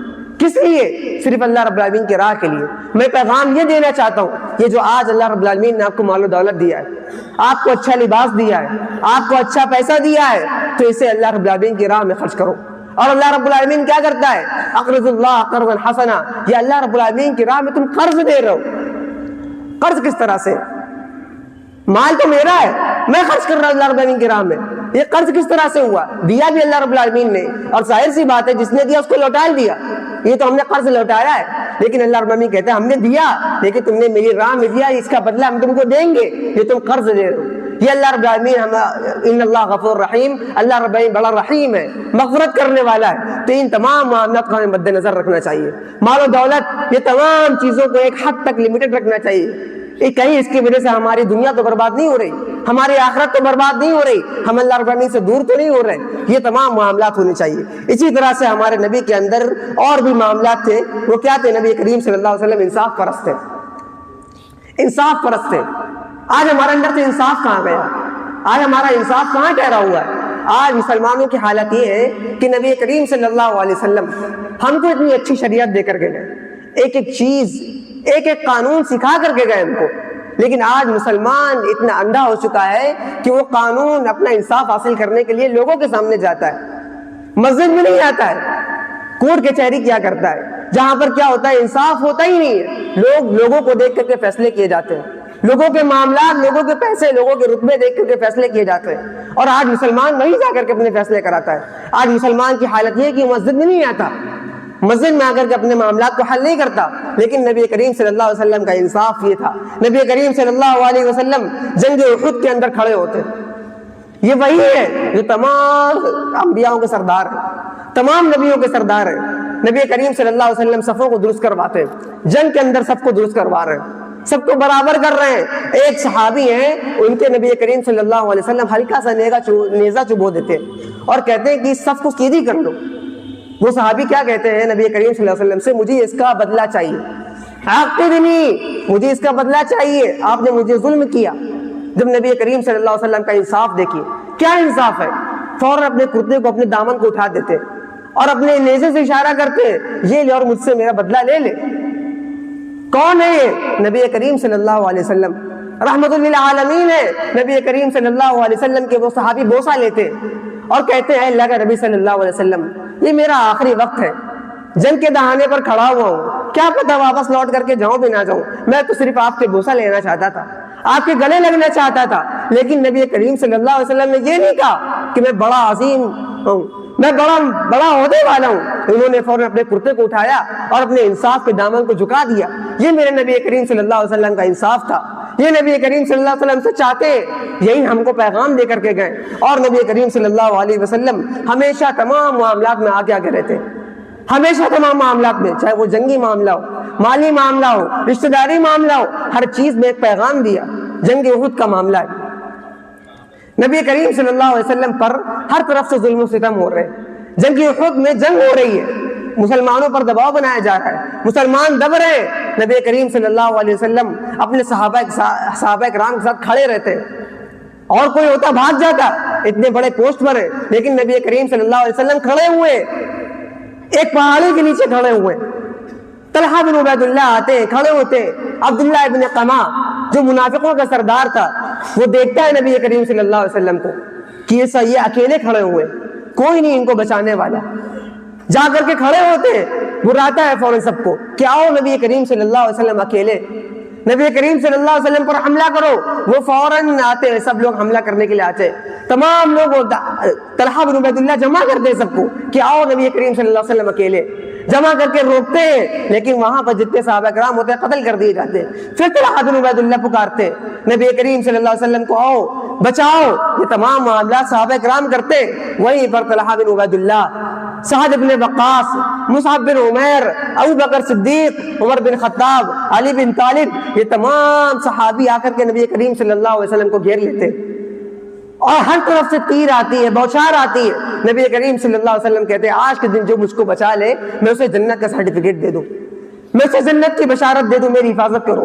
کس لیے؟ صرف اللہ رب العالمین کی راہ کے لیے. میں پیغام یہ دینا چاہتا ہوں, یہ جو آج اللہ رب العالمین نے آپ کو مال و دولت دیا ہے, آپ کو اچھا لباس دیا ہے, آپ کو اچھا پیسہ دیا ہے, تو اسے اللہ رب العالمین کی راہ میں خرچ کرو. اور اللہ رب العالمین کیا کرتا ہے؟ اقرض اللہ قرضا حسنا, یہ اللہ رب العالمین کی راہ میں تم قرض دے رہے ہو. قرض کس طرح سے؟ مال تو میرا ہے, میں خرچ کر رہا ہوں اللہ رب العالمین کی راہ میں. یہ قرض کس طرح سے ہوا؟ دیا بھی اللہ رب العالمین نے, اور ظاہر سی بات ہے جس نے دیا اس کو لوٹا دیا. یہ تو ہم نے قرض لوٹایا ہے, لیکن اللہ رب العالمین کہتا ہے ہم نے دیا, لیکن تم نے میری راہ میں دیا, اس کا بدلہ ہم تم کو دیں گے, یہ تم قرض دے رہے ہو. یہ اللہ رب العالمین, ان اللہ غفور رحیم, اللہ رب العالمین بڑا رحیم ہے, مغفرت کرنے والا ہے. تو ان تمام معاملات کو ہمیں مد نظر رکھنا چاہیے. مال و دولت, یہ تمام چیزوں کو ایک حد تک لمیٹڈ رکھنا چاہیے. کہیں اس کی وجہ سے ہماری دنیا تو برباد نہیں ہو رہی, ہماری آخرت تو برباد نہیں ہو رہی, ہم اللہ رب العالمین سے دور تو نہیں ہو رہے. یہ تمام معاملات ہونے چاہیے. اسی طرح سے ہمارے نبی کے اندر اور بھی معاملات تھے. وہ کیا تھے؟ نبی کریم صلی اللہ علیہ وسلم انصاف پرست تھے, انصاف پرست تھے. آج ہمارے اندر سے انصاف کہاں گیا؟ آج ہمارا انصاف کہاں ٹھہرا ہوا ہے؟ آج مسلمانوں کی حالت یہ ہے کہ نبی کریم صلی اللہ علیہ وسلم ہم کو اتنی اچھی شریعت دے کر کے گئے, ایک ایک چیز, ایک ایک قانون سکھا کر کے گئے ہم کو, لیکن آج مسلمان اتنا اندھا ہو چکا ہے کہ وہ قانون اپنا انصاف حاصل کرنے کے لیے لوگوں کے سامنے جاتا ہے, مسجد میں نہیں آتا ہے, کورٹ کچہری کیا کرتا ہے, جہاں پر کیا ہوتا ہے انصاف ہوتا ہی نہیں ہے. لوگوں کو دیکھ کر کے فیصلے کیے جاتے ہیں, لوگوں کے معاملات, لوگوں کے پیسے, لوگوں کے رتبے دیکھ کر کے فیصلے کیے جاتے ہیں. اور آج مسلمان وہیں جا کر کے اپنے فیصلے کراتا ہے. آج مسلمان کی حالت یہ ہے کہ مسجد میں نہیں آتا, مسجد میں آ کر کے اپنے معاملات کو حل نہیں کرتا. لیکن نبی کریم صلی اللہ علیہ وسلم کا انصاف یہ تھا, نبی کریم صلی اللہ علیہ وسلم جنگ احد کے اندر کھڑے ہوتے. یہ وہی ہے جو تمام انبیاءوں کے سردار ہیں, تمام نبیوں کے سردار ہیں. نبی کریم صلی اللہ علیہ وسلم صفوں کو درست کرواتے ہیں, جنگ کے اندر سب کو درست کروا رہے ہیں, سب کو برابر کر رہے ہیں. ایک صحابی ہیں, ان کے نبی کریم صلی اللہ علیہ وسلم ہلکا سا نیزہ چبو دیتے اور کہتے ہیں کہ صف کو سیدھی کر لو. وہ صحابی کیا کہتے ہیں نبی کریم صلی اللہ علیہ وسلم سے؟ مجھے اس کا بدلہ چاہیے, عاقبنی, مجھے اس کا بدلہ چاہیے, آپ نے مجھے ظلم کیا. جب نبی کریم صلی اللہ علیہ وسلم کا انصاف دیکھیے, کیا انصاف ہے, فوراً اپنے کرتے کو, اپنے دامن کو اٹھا دیتے اور اپنے نیزے سے اشارہ کرتے, یہ لے اور مجھ سے میرا بدلہ لے لے. کون ہے یہ؟ نبی کریم صلی اللہ علیہ وسلم رحمت للعالمین ہے. نبی کریم صلی اللہ علیہ وسلم کے وہ صحابی بوسہ لیتے اور کہتے ہیں, اے اللہ کا نبی صلی اللہ علیہ وسلم, یہ میرا آخری وقت ہے, جنگ کے دہانے پر کھڑا ہوا ہوں, کیا پتہ واپس لوٹ کر کے جاؤں بھی نہ جاؤں, میں تو صرف آپ کے بوسہ لینا چاہتا تھا, آپ کے گلے لگنا چاہتا تھا. لیکن نبی کریم صلی اللہ علیہ وسلم نے یہ نہیں کہا کہ میں بڑا عظیم ہوں, میں بڑا عہدے والا ہوں. انہوں نے فوراً اپنے کرتے کو اٹھایا اور اپنے انصاف کے دامن کو جھکا دیا. یہ میرے نبی کریم صلی اللہ علیہ وسلم کا انصاف تھا. یہ نبی کریم صلی اللہ علیہ وسلم سے چاہتے, یہی ہم کو پیغام دے کر کے گئے. اور نبی کریم صلی اللہ علیہ وسلم ہمیشہ تمام معاملات میں آگے آگے رہتے, ہمیشہ تمام معاملات میں, چاہے وہ جنگی معاملہ ہو, مالی معاملہ ہو, رشتہ داری معاملہ ہو, ہر چیز میں ایک پیغام دیا. جنگ احد کا معاملہ ہے, نبی کریم صلی اللہ علیہ وسلم پر ہر طرف سے ظلم و ستم ہو رہے ہیں، جنگ احد میں جنگ ہو رہی ہے، مسلمانوں پر دباؤ بنایا جا رہا ہے، مسلمان دب رہے ہیں، نبی کریم صلی اللہ علیہ وسلم اپنے صحابہ کرام کے ساتھ کھڑے رہتے ہیں، اور کوئی ہوتا بھاگ جاتا، اتنے بڑے پوسٹ پر ہے، لیکن نبی کریم صلی اللہ علیہ وسلم کھڑے ہوئے، ایک پہاڑی کے نیچے کھڑے ہوئے، طلحہ بن عبید اللہ آتے کھڑے ہوتے، عبداللہ ابن قمع جو منافقوں کا سردار تھا وہ دیکھتا ہے نبی کریم صلی اللہ علیہ وسلم کو کہ یہ اکیلے کھڑے ہوئے، کوئی نہیں ان کو بچانے والا، جا کر کے کھڑے ہوتے، بلاتا ہے فوراً سب کو کہ آؤ نبی کریم صلی اللہ علیہ وسلم اکیلے، نبی کریم صلی اللہ علیہ وسلم پر حملہ کرو، وہ فوراً آتے ہیں، سب لوگ حملہ کرنے کے لیے آتے ہیں، تمام لوگ طلحہ بن عبید اللہ جمع کرتے ہیں سب کو کہ آؤ نبی کریم صلی اللہ علیہ وسلم اکیلے، جمع کر کے روکتے ہیں، لیکن وہاں پر جتنے صحابہ کرام ہوتے ہیں قتل کر دیے جاتے ہیں، پھر طلحہ بن عبید اللہ پکارتے نبی کریم صلی اللہ علیہ وسلم کو آؤ بچاؤ، یہ تمام معاملات صحابہ کرام کرتے، وہیں پر طلحہ بن عبید اللہ، سعد بن وقاص، مصعب بن عمیر، ابو بکر صدیق، عمر بن خطاب، علی بن طالب، یہ تمام صحابی آ کر کے نبی کریم صلی اللہ علیہ وسلم کو گھیر لیتے، اور ہر طرف سے تیر آتی ہے، بوچھار آتی ہے، نبی کریم صلی اللہ علیہ وسلم کہتے ہیں آج کے دن جو مجھ کو بچا لے میں اسے جنت کا سرٹیفکیٹ دے دوں، میں اسے جنت کی بشارت دے دوں، میری حفاظت کرو۔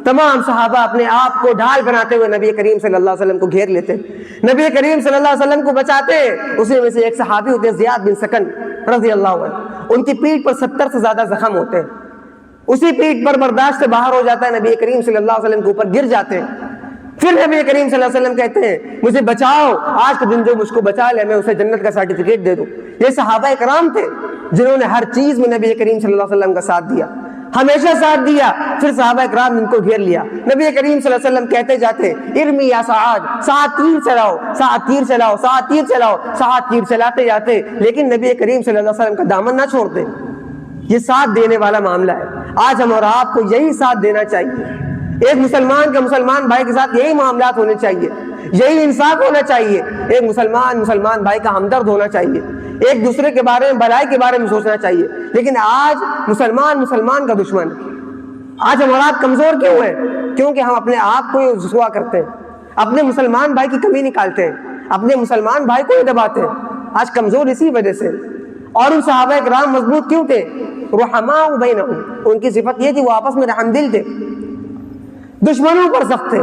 تمام صحابہ اپنے آپ کو ڈھال بناتے ہوئے نبی کریم صلی اللہ علیہ وسلم کو گھیر لیتے، نبی کریم صلی اللہ علیہ وسلم کو بچاتے، اسی میں سے ایک صحابی ہوتے زیاد بن سکن رضی اللہ عنہ، ان کی پیٹھ پر 70 سے زیادہ زخم ہوتے ہیں، اسی پیٹھ پر برداشت سے باہر ہو جاتا ہے، نبی کریم صلی اللہ علیہ وسلم کے اوپر گر جاتے ہیں، پھر نبی کریم صلی اللہ علیہ وسلم کہتے ہیں مجھے بچاؤ، آج کے دن جو مجھ کو بچا لے میں اسے جنت کا سرٹیفکیٹ دے دوں۔ یہ صحابہ کرام تھے جنہوں نے ہر چیز میں نبی کریم صلی اللہ علیہ وسلم کا ساتھ دیا، ہمیشہ ساتھ دیا، پھر صحابہ کرام ان کو گھیر لیا، نبی کریم صلی اللہ علیہ وسلم کہتے جاتے ارمی یا سعد، سعد تیر چلاؤ، سعد تیر چلاؤ، سعد تیر چلاؤ، سعد تیر چلاتے جاتے، لیکن نبی کریم صلی اللہ علیہ وسلم کا دامن نہ چھوڑتے۔ یہ ساتھ دینے والا معاملہ ہے، آج ہم اور آپ کو یہی ساتھ دینا چاہیے، ایک مسلمان کا مسلمان بھائی کے ساتھ یہی معاملات ہونے چاہیے، یہی انصاف ہونا چاہیے، ایک مسلمان بھائی کا ہمدرد ہونا چاہیے، ایک دوسرے کے بارے میں بھلائی کے بارے میں سوچنا چاہیے، لیکن آج مسلمان کا دشمن، آج ہم اور آپ کمزور کیوں ہیں؟ کیونکہ ہم اپنے آپ کو رسوا کرتے ہیں، اپنے مسلمان بھائی کی کمی نکالتے ہیں، اپنے مسلمان بھائی کو ہی دباتے ہیں، آج کمزور اسی وجہ سے۔ اور ان صحابہ کرام مضبوط کیوں تھے؟ رحماء بینہم، ان کی صفت یہ تھی وہ آپس میں رحم دل تھے، دشمنوں پر سخت تھے،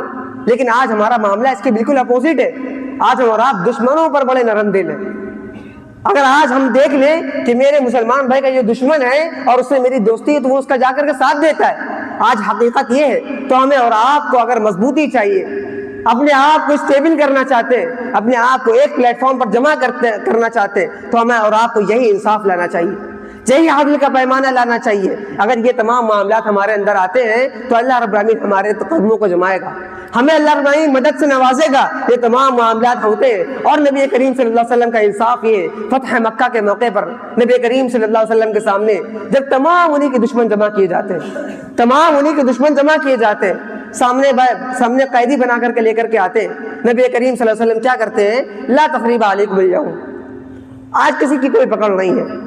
لیکن آج ہمارا معاملہ اس کے بالکل اپوزٹ ہے، آج ہم اور آپ دشمنوں پر بڑے نرم دل ہیں۔ اگر آج ہم دیکھ لیں کہ میرے مسلمان بھائی کا یہ دشمن ہے اور اس سے میری دوستی ہے تو وہ اس کا جا کر کے ساتھ دیتا ہے، آج حقیقت یہ ہے، تو ہمیں اور آپ کو اگر مضبوطی چاہیے، اپنے آپ کو اسٹیبل کرنا چاہتے ہیں، اپنے آپ کو ایک پلیٹ فارم پر جمع کرنا چاہتے ہیں، تو ہمیں اور آپ کو یہی انصاف لانا چاہیے، یہی عدل کا پیمانہ لانا چاہیے۔ اگر یہ تمام معاملات ہمارے اندر آتے ہیں تو اللہ رب العالمین ہمارے قدموں کو جمائے گا، ہمیں اللہ رب العالمین مدد سے نوازے گا، یہ تمام معاملات ہوتے ہیں۔ اور نبی کریم صلی اللہ علیہ وسلم کا انصاف یہ فتح مکہ کے موقع پر نبی کریم صلی اللہ علیہ وسلم کے سامنے جب تمام انہی کے دشمن جمع کیے جاتے ہیں، تمام انہی کے دشمن جمع کیے جاتے ہیں، سامنے قیدی بنا کر کے لے کر کے آتے ہیں، نبی کریم صلی اللہ علیہ وسلم کیا کرتے ہیں؟ لا تثریب علیکم اليوم، آج کسی کی کوئی پکڑ نہیں ہے،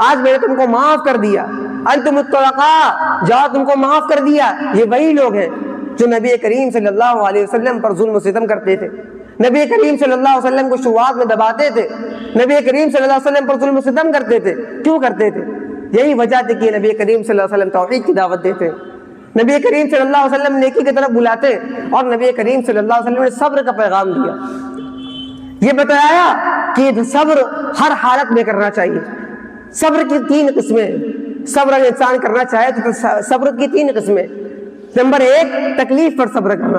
آج میں نے تم کو معاف کر دیا، انتم الطلقاء، جاؤ تم کو معاف کر دیا۔ یہ وہی لوگ ہیں جو نبی کریم صلی اللہ علیہ وسلم پر ظلم و ستم کرتے تھے، نبی کریم صلی اللہ علیہ وسلم کو شبہات میں دباتے تھے، نبی کریم صلی اللہ علیہ وسلم پر ظلم و ستم کرتے تھے۔ کیوں کرتے تھے؟ یہی وجہ تھی کہ نبی کریم صلی اللہ علیہ وسلم توحید کی دعوت دیتے، نبی کریم صلی اللہ علیہ وسلم نیکی کی طرف بلاتے، اور نبی کریم صلی اللہ علیہ وسلم نے صبر کا پیغام دیا، یہ بتایا کہ صبر ہر حالت میں کرنا چاہیے۔ صبر کی 3 قسمیں، صبر اگر انسان کرنا چاہے تو صبر کی 3 قسمیں، نمبر 1 تکلیف پر صبر کرنا،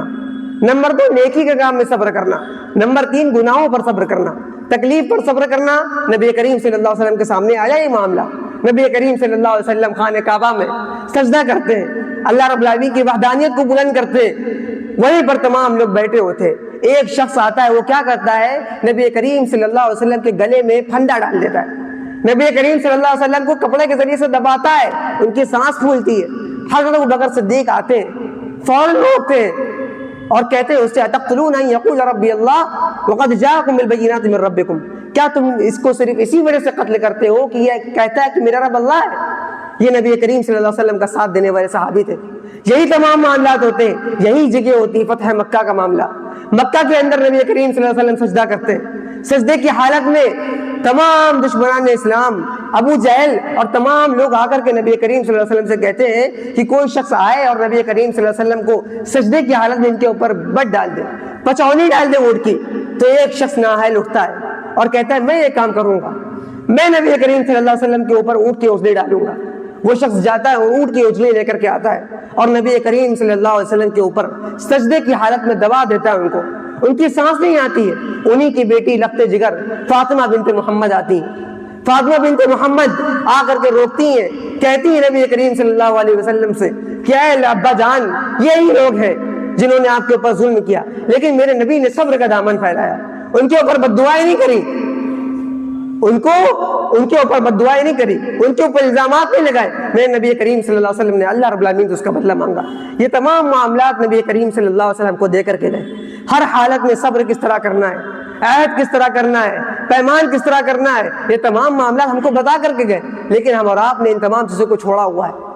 نمبر 2 نیکی کے کام میں صبر کرنا، نمبر 3 گناہوں پر صبر کرنا۔ تکلیف پر صبر کرنا، نبی کریم صلی اللہ علیہ وسلم کے سامنے آیا یہ معاملہ، نبی کریم صلی اللہ علیہ وسلم خانہ کعبہ میں سجدہ کرتے ہیں، اللہ رب العالمین کی وحدانیت کو بلند کرتے ہیں، وہیں پر تمام لوگ بیٹھے ہوتے، ایک شخص آتا ہے، وہ کیا کرتا ہے؟ نبی کریم صلی اللہ علیہ وسلم کے گلے میں پھندا ڈال دیتا ہے، نبی کریم صلی اللہ علیہ وسلم کو کپڑے کے ذریعے سے دباتا ہے، ان کی سانس پھولتی ہے۔ حضرت ابوبکر صدیق آتے ہیں، فوراً روکتے ہیں اور کہتے ہیں اس سے اتقتلون ان یقول ربی اللہ وقد جاءکم بالبینات من ربکم، کیا تم اس کو صرف اسی وجہ سے قتل کرتے ہو کہ یہ کہتا ہے کہ میرا رب اللہ ہے؟ یہ نبی کریم صلی اللہ علیہ وسلم کا ساتھ دینے والے صحابی تھے۔ یہی تمام معاملات ہوتے ہیں، یہی جگہ ہوتی ہے فتح مکہ کا معاملہ، مکہ کے اندر نبی کریم صلی اللہ علیہ وسلم سجدہ کرتے ہیں، سجدے کی حالت میں تمام دشمنان اسلام، ابو جہل اور تمام لوگ آ کر کے نبی کریم صلی اللہ علیہ وسلم سے کہتے ہیں کہ کوئی شخص آئے اور نبی کریم صلی اللہ علیہ وسلم کو سجدے کی حالت میں ان کے اوپر بت ڈال دے، پچونی ڈال دے اونٹ کی، تو ایک شخص نااہل اٹھتا ہے اور کہتا ہے میں یہ کام کروں گا، میں نبی کریم صلی اللہ علیہ وسلم کے اوپر اونٹ کی اجلی ڈالوں گا۔ وہ شخص جاتا ہے اور اونٹ کی اجلی لے کر کے آتا ہے اور نبی کریم صلی اللہ علیہ وسلم کے اوپر سجدے کی حالت میں دبا دیتا ہے ان کو، ان کی سانس نہیں آتی ہے۔ انہی کی بیٹی لخت جگر فاطمہ بنت محمد آتی ہیں، فاطمہ بنت محمد آ کر کے روکتی ہیں، کہتی ہیں نبی کریم صلی اللہ علیہ وسلم سے کیا ہے ابا جان، یہی لوگ ہیں جنہوں نے آپ کے اوپر ظلم کیا، لیکن میرے نبی نے صبر کا دامن پھیلایا، ان کے اوپر بد دعائیں نہیں کری، ان کے اوپر بد دعائیں نہیں کری، ان کے اوپر الزامات نہیں لگائے، میرے نبی کریم صلی اللہ علیہ وسلم نے اللہ رب العالمین سے اس کا بدلہ مانگا۔ یہ تمام معاملات نبی کریم صلی اللہ علیہ وسلم کو دے کر کے گئے، ہر حالت میں صبر کس طرح کرنا ہے، عہد کس طرح کرنا ہے، پیمان کس طرح کرنا ہے، یہ تمام معاملات ہم کو بتا کر کے گئے، لیکن ہم اور آپ نے ان تمام چیزوں کو چھوڑا ہوا ہے،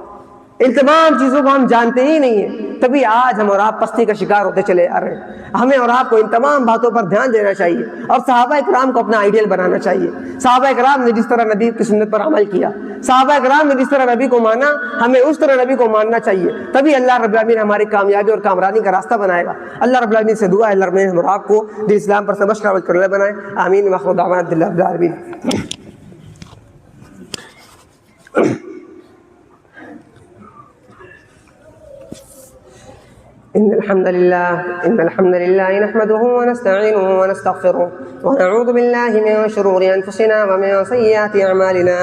ان تمام چیزوں کو ہم جانتے ہی نہیں ہیں، تبھی آج ہم اور آپ پستی کا شکار ہوتے چلے آ رہے ہیں۔ ہمیں اور آپ کو ان تمام باتوں پر دھیان دینا چاہیے اور صحابہ کرام کو اپنا آئیڈیل بنانا چاہیے۔ صحابہ کرام نے جس طرح نبی کی سنت پر عمل کیا، صحابہ کرام نے جس طرح نبی کو مانا، ہمیں اس طرح نبی کو ماننا چاہیے، تبھی اللہ رب العالمین ہماری کامیابی اور کامرانی کا راستہ بنائے گا۔ اللہ رب العالمین سے دعا ہے اللہ رب العالمین ہم اور آپ کو دین اسلام پر سمجھ کر عمل کرنے بنائے، آمین۔ وآخر دعوانا الحمد للہ رب العالمین۔ إن الحمد لله نحمده ونستعينه ونستغفره ونعوذ بالله من شرور أنفسنا ومن سيئات أعمالنا،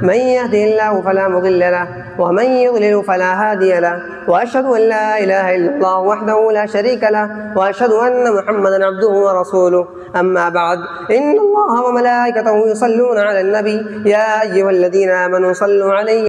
من يهده الله فلا مضل له ومن يضلل فلا هادي له، وأشهد أن لا إله إلا الله وحده لا شريك له، وأشهد أن محمدا عبده ورسوله، أما بعد، إن الله وملائكته يصلون على النبي، يا أيها الذين آمنوا صلوا عليه